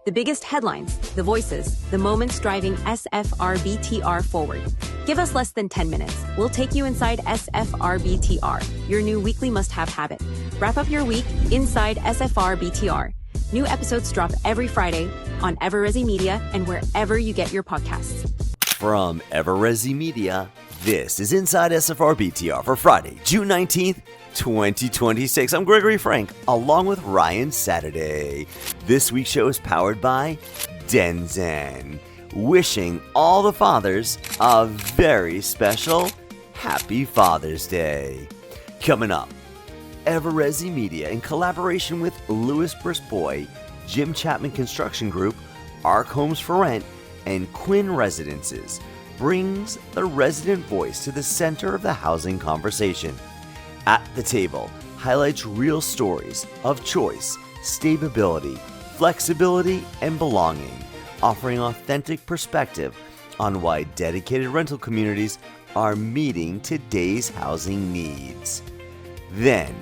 The biggest headlines, the voices, the moments driving SFR BTR forward. Give us less than 10 minutes. We'll take you inside SFR BTR, your new weekly must-have habit. Wrap up your week inside SFR BTR. New episodes drop every Friday on EverResi Media and wherever you get your podcasts. From EverResi Media, this is Inside SFR BTR for Friday, June 19th, 2026. I'm Gregory Frank, along with Ryan Saturday. This week's show is powered by Denzen, wishing all the fathers a very special Happy Father's Day. Coming up, EverResi Media, in collaboration with Louis Brisbois, Jim Chapman Construction Group, Arc Homes for Rent, and Quinn Residences, brings the resident voice to the center of the housing conversation. At the Table highlights real stories of choice, stability, flexibility, and belonging, offering authentic perspective on why dedicated rental communities are meeting today's housing needs. Then,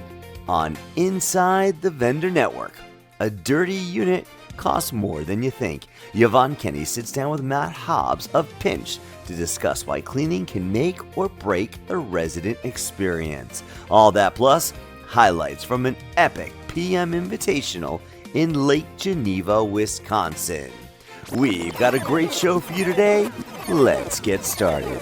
on Inside the Vendor Network, a dirty unit costs more than you think. Yvonne Kenny sits down with Matt Hobbs of Pinch to discuss why cleaning can make or break the resident experience. All that plus highlights from an epic PM Invitational in Lake Geneva, Wisconsin. We've got a great show for you today. Let's get started.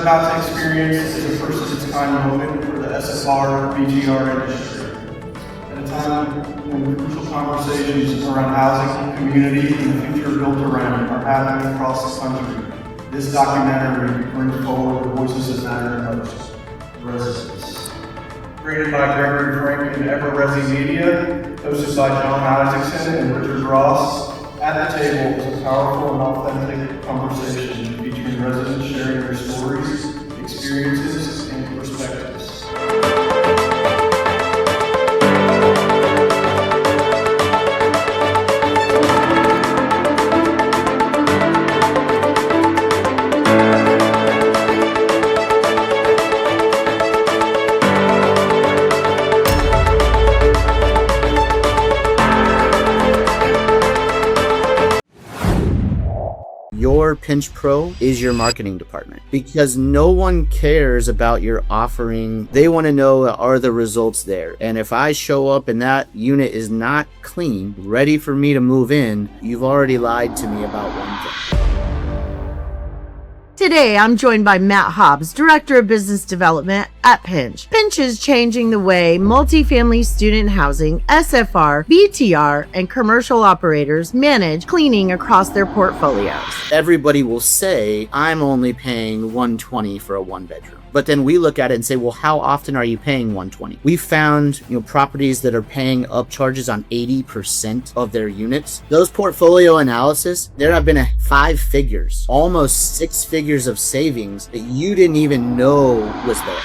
About to experience is a first of its kind moment for the SFR BTR industry. At a time when crucial conversations around housing, community, and the future built around are happening across the country, this documentary brings forward the voices that matter most, residents. Created by Gregory Frank and EverResi Media, hosted by John Isaacson and Richard Ross, At the Table is a powerful and authentic conversation featuring residents sharing their stories, experiences, and perspectives. Your Pinch Pro is your marketing department, because no one cares about your offering. They want to know, are the results there? And if I show up and that unit is not clean, ready for me to move in, you've already lied to me about one thing. Today, I'm joined by Matt Hobbs, Director of Business Development at Pinch. Pinch is changing the way multifamily student housing, SFR, BTR, and commercial operators manage cleaning across their portfolios. Everybody will say, I'm only paying $120 for a one-bedroom. But then we look at it and say, well, how often are you paying $120? We found, properties that are paying upcharges on 80% of their units. Those portfolio analysis, there have been 5 figures, almost 6 figures of savings that you didn't even know was there.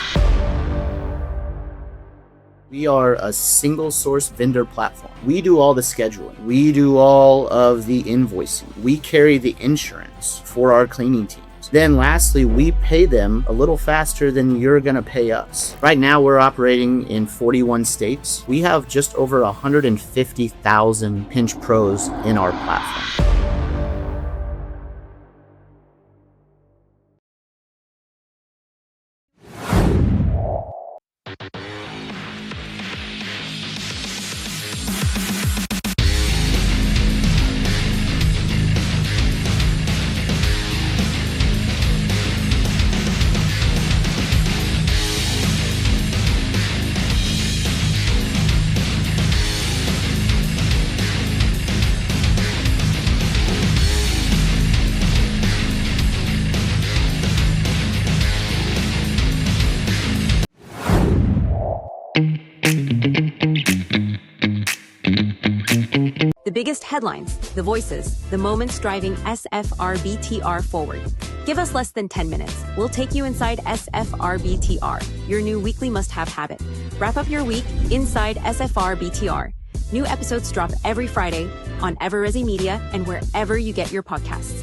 We are a single source vendor platform. We do all the scheduling. We do all of the invoicing. We carry the insurance for our cleaning team. Then lastly, we pay them a little faster than you're going to pay us. Right now, we're operating in 41 states. We have just over 150,000 Pinch Pros in our platform. The biggest headlines, the voices, the moments driving SFR BTR forward. Give us less than 10 minutes. We'll take you inside SFR BTR, your new weekly must-have habit. Wrap up your week inside SFR BTR. New episodes drop every Friday on EverResi Media and wherever you get your podcasts.